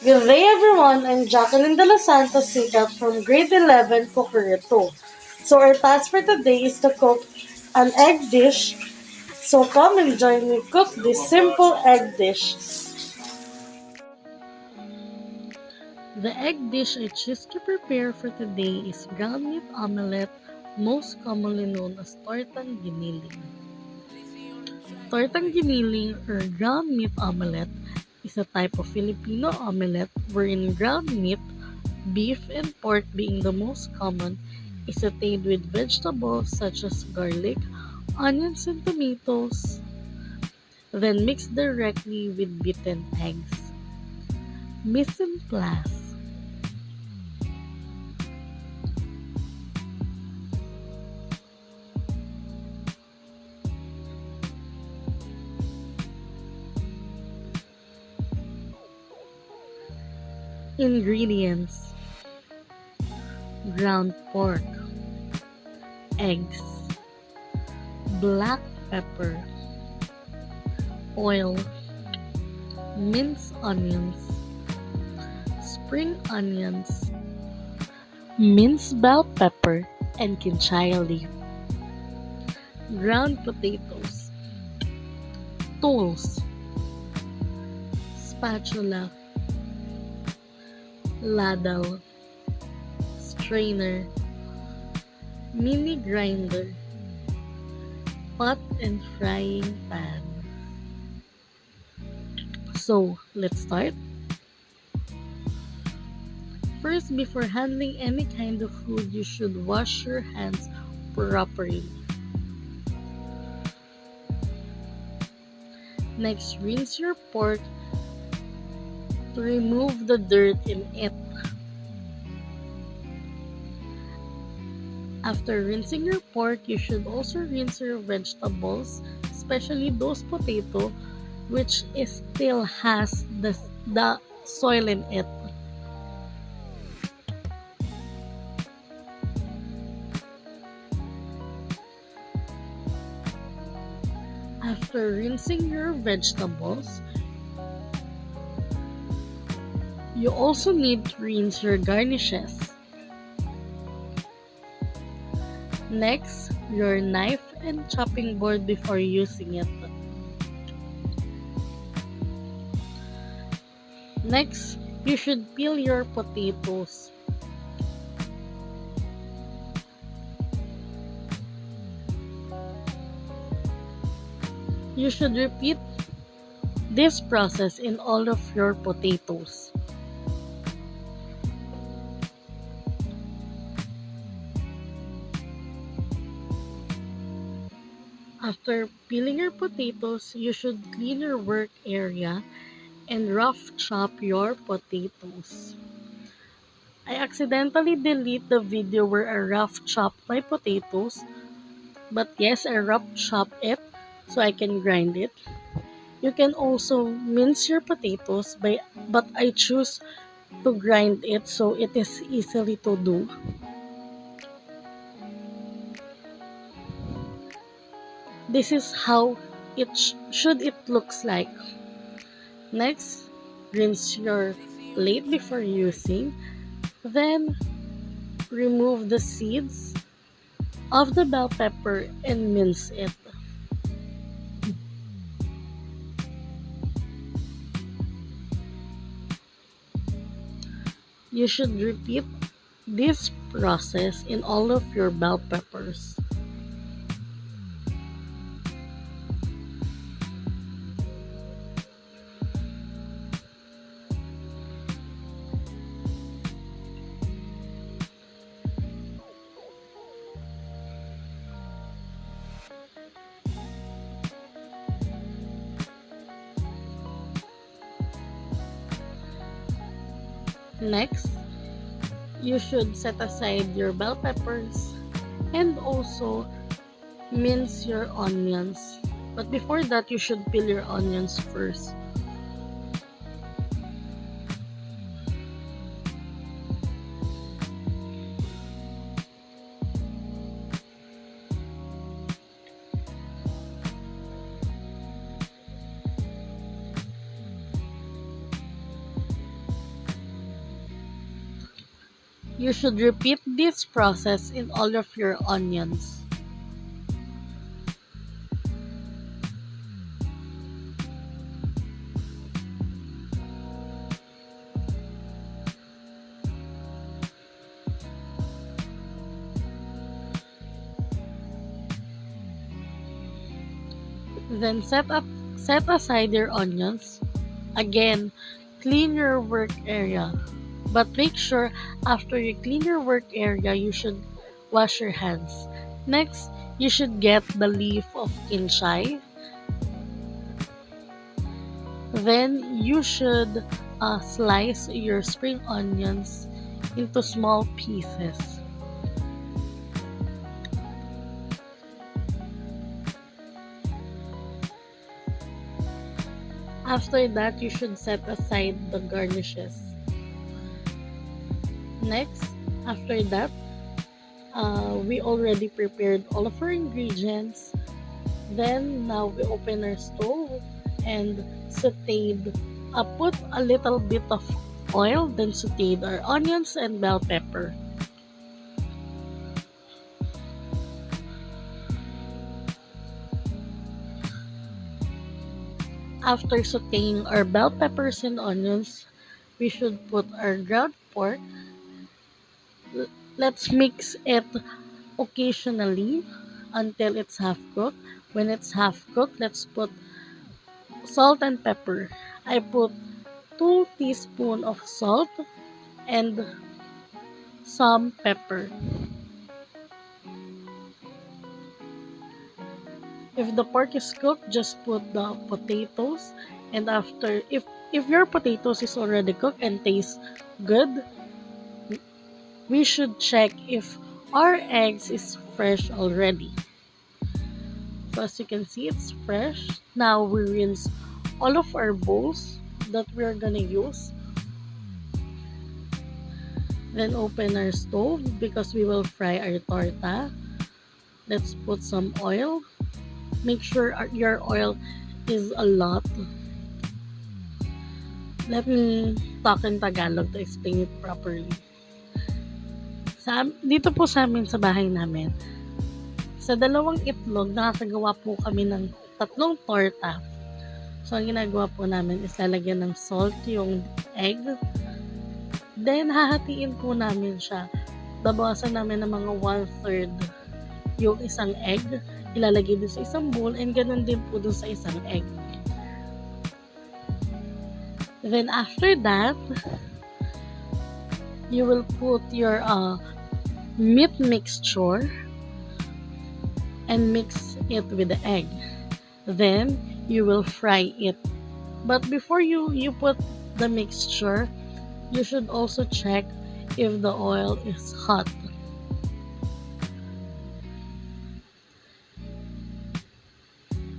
Good day everyone, I'm Jacqueline de los Santos Sicat from grade 11 Cookery 2. So our task for today is to cook an egg dish. So come and join me cook this simple egg dish. The egg dish I choose to prepare for today is ground meat omelette, most commonly known as Tortang giniling. Tortang giniling or ground meat omelette is a type of Filipino omelette wherein ground meat, beef and pork being the most common, is sauteed with vegetables such as garlic, onions and tomatoes, then mixed directly with beaten eggs. Mise en place. Ingredients: ground pork, eggs, black pepper, oil, minced onions, spring onions, minced bell pepper, and kinchaya leaf. Ground potatoes. Tools: spatula, ladle, strainer, mini grinder, pot and frying pan. So, let's start. First, before handling any kind of food, you should wash your hands properly. Next, rinse your pork to remove the dirt in it. After rinsing your pork, you should also rinse your vegetables, especially those potato which still has the soil in it. After rinsing your vegetables, you also need to rinse your garnishes. Next, your knife and chopping board before using it. Next, you should peel your potatoes. You should repeat this process in all of your potatoes. After peeling your potatoes, you should clean your work area and rough chop your potatoes. I accidentally delete the video where I rough chop my potatoes, but yes, I rough chop it so I can grind it. You can also mince your potatoes but I choose to grind it so it is easily to do. This is how it looks like. Next, rinse your plate before using. Then, remove the seeds of the bell pepper and mince it. You should repeat this process in all of your bell peppers. Next, you should set aside your bell peppers and also mince your onions. But before that, you should peel your onions first. You should repeat this process in all of your onions. Then set aside your onions. Again, clean your work area. But make sure after you clean your work area, you should wash your hands. Next, you should get the leaf of kinchay. Then you should slice your spring onions into small pieces. After that, you should set aside the garnishes. Next, after that, we already prepared all of our ingredients. Then now we open our stove and put a little bit of oil, then sauteed our onions and bell pepper. After sauteing our bell peppers and onions, we should put our ground pork. Let's mix it occasionally until it's half cooked. When it's half cooked, let's put salt and pepper. I put 2 teaspoons of salt and some pepper. If the pork is cooked, just put the potatoes, and after if your potatoes is already cooked and tastes good, we should check if our eggs is fresh already. So as you can see, it's fresh. Now we rinse all of our bowls that we're gonna use. Then open our stove because we will fry our torta. Let's put some oil. Make sure your oil is a lot. Let me talk in Tagalog to explain it properly. Dito po sa amin sa bahay namin, sa 2 itlog, nakakagawa po kami ng 3 torta. So, ang ginagawa po namin is lalagyan ng salt yung egg. Then, hahatiin po namin siya. Babawasan namin ng mga 1/3 yung isang egg. Ilalagay din sa isang bowl and ganun din po dun sa isang egg. Then, after that, you will put your meat mixture and mix it with the egg. Then, you will fry it. But before you put the mixture, you should also check if the oil is hot.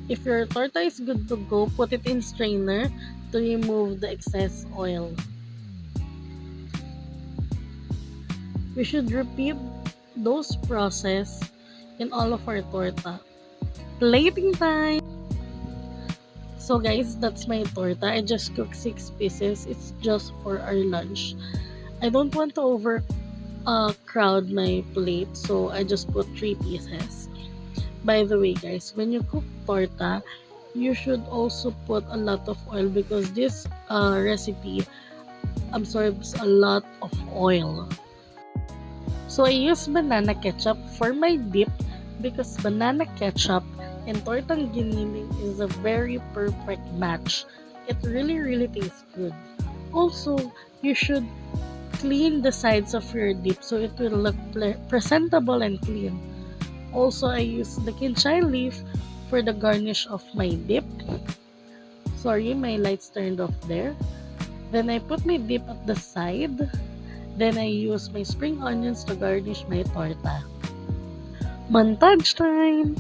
If your torta is good to go, put it in strainer to remove the excess oil. We should repeat those process in all of our torta. Plating time! So guys, that's my torta. I just cooked 6 pieces. It's just for our lunch. I don't want to crowd my plate, so I just put 3 pieces. By the way guys, when you cook torta, you should also put a lot of oil because this recipe absorbs a lot of oil. So I use banana ketchup for my dip because banana ketchup and tortang giniling is a very perfect match. It really tastes good. Also, you should clean the sides of your dip so it will look presentable and clean. Also, I use the kinchay leaf for the garnish of my dip. Sorry, my lights turned off there. Then I put my dip at the side. Then I use my spring onions to garnish my torta. Montage time!